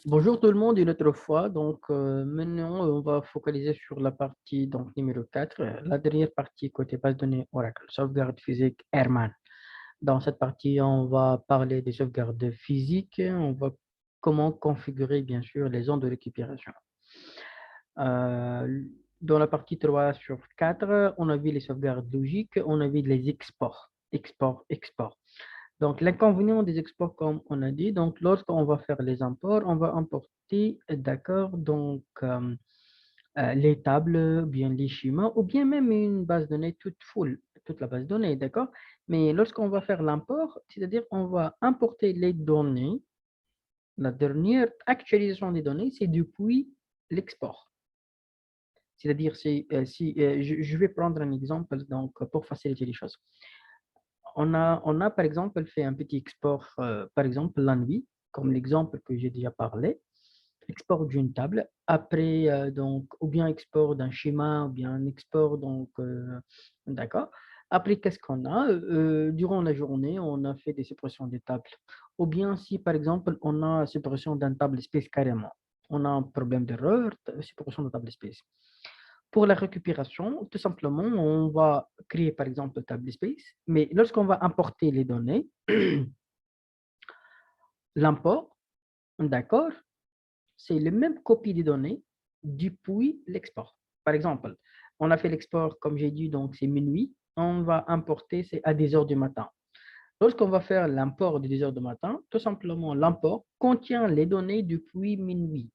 Bonjour tout le monde une autre fois. Maintenant, on va focaliser sur la partie numéro 4, la dernière partie côté base de données Oracle, sauvegarde physique Herman. Dans cette partie, on va parler des sauvegardes physiques, on va comment configurer bien sûr les zones de récupération. Euh, dans la partie 3 sur 4, on a vu les sauvegardes logiques, on a vu les exports, export. Donc, l'inconvénient des exports, comme on a dit, donc lorsqu'on va faire les imports, on va importer, d'accord, les tables, bien les schémas, ou bien même une base de données toute full, toute la base de données, d'accord? Mais lorsqu'on va faire l'import, c'est-à-dire on va importer les données, la dernière actualisation des données, c'est depuis l'export. C'est-à-dire, je vais prendre un exemple pour faciliter les choses. On a, par exemple fait un petit export, par exemple la nuit, comme l'exemple que j'ai déjà parlé, export d'une table, après, ou bien export d'un schéma, ou bien un export, d'accord. Après, qu'est-ce qu'on a? Durant la journée, on a fait des suppressions des tables. Ou bien si, par exemple, on a suppression d'un table space carrément, on a un problème d'erreur, suppression de table space. Pour la récupération, tout simplement, on va créer par exemple table space, mais lorsqu'on va importer les données, l'import, d'accord, c'est la même copie des données depuis l'export. Par exemple, on a fait l'export, comme j'ai dit, donc c'est minuit, on va importer, c'est à 10 heures du matin. Lorsqu'on va faire l'import de 10 heures du matin, tout simplement, l'import contient les données depuis minuit.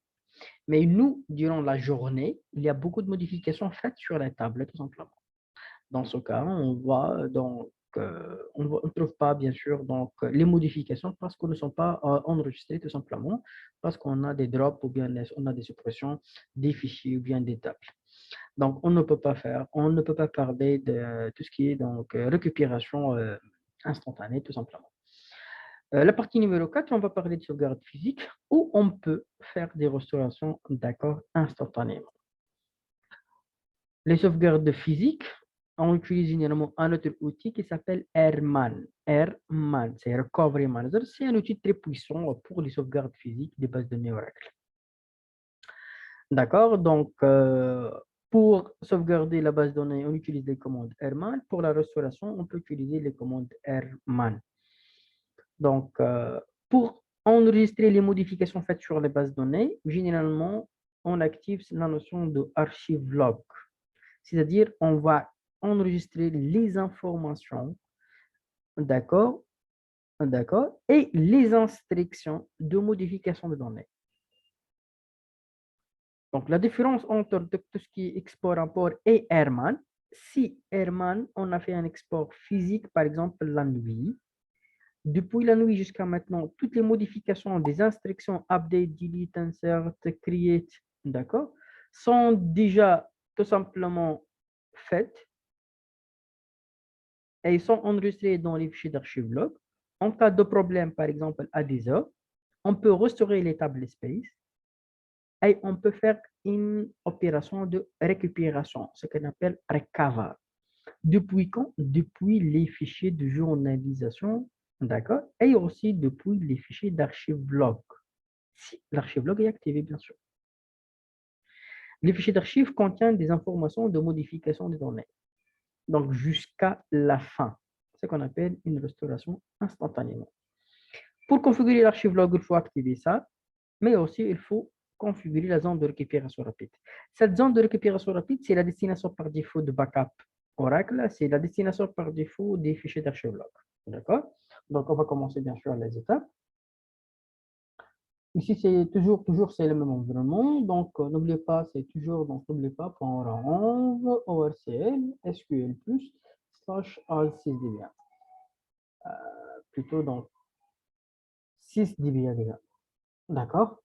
Mais nous, durant la journée, il y a beaucoup de modifications faites sur la table, tout simplement. Dans ce cas, on ne trouve pas bien sûr les modifications parce qu'elles ne sont pas enregistrées tout simplement parce qu'on a des drops ou bien on a des suppressions des fichiers ou bien des tables. Donc, on ne peut pas parler de tout ce qui est récupération instantanée tout simplement. La partie numéro 4, on va parler de sauvegarde physique où on peut faire des restaurations d'accord instantanément. Les sauvegardes physiques, on utilise généralement un autre outil qui s'appelle Airman. Airman, c'est Recovery Manager. C'est un outil très puissant pour les sauvegardes physiques des bases de données Oracle. D'accord? Pour sauvegarder la base de données, on utilise les commandes Airman. Pour la restauration, on peut utiliser les commandes Airman. Donc, pour enregistrer les modifications faites sur les bases de données, généralement, on active la notion de archive log. C'est-à-dire, on va enregistrer les informations, d'accord, d'accord, et les instructions de modification de données. Donc, la différence entre tout ce qui est export-import et Herman, si Herman, on a fait un export physique, par exemple, la nuit, depuis la nuit jusqu'à maintenant, toutes les modifications des instructions update, delete, insert, create, d'accord, sont déjà tout simplement faites et ils sont enregistrés dans les fichiers d'archives log. En cas de problème, par exemple, à 10 heures, on peut restaurer les tables space et on peut faire une opération de récupération, ce qu'on appelle recover. Depuis quand? Depuis les fichiers de journalisation, d'accord? Et aussi depuis les fichiers d'archives log. Si l'archive log est activé, bien sûr. Les fichiers d'archives contiennent des informations de modification des données. Donc, jusqu'à la fin. Ce qu'on appelle une restauration instantanément. Pour configurer l'archive log, il faut activer ça, mais aussi il faut configurer la zone de récupération rapide. Cette zone de récupération rapide, c'est la destination par défaut de backup Oracle, c'est la destination par défaut des fichiers d'archive log. D'accord? Donc, on va commencer bien sûr les étapes. Ici, c'est toujours c'est le même environnement. N'oubliez pas, c'est toujours, n'oubliez pas, .ranv, ORCL, SQL+, slash al6dba. Plutôt donc 6 dba déjà. D'accord?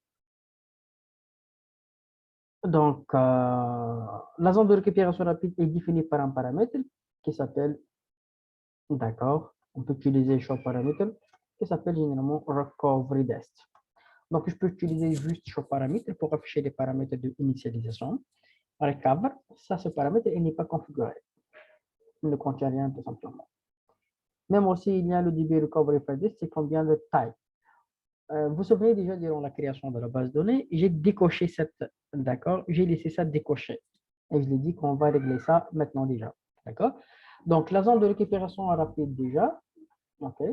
La zone de récupération rapide est définie par un paramètre qui s'appelle, d'accord, on peut utiliser show paramètre qui s'appelle généralement recovery dest. Donc, je peux utiliser juste show paramètre pour afficher les paramètres d'initialisation. Recover, ça, ce paramètre, il n'est pas configuré. Il ne contient rien tout simplement. Même aussi, il y a le DB recovery dest, c'est combien de taille. vous vous souvenez déjà durant la création de la base de données, j'ai décoché cette, d'accord, j'ai laissé ça décoché. Et je l'ai dit qu'on va régler ça maintenant déjà, d'accord. Donc, la zone de récupération rapide déjà, ok.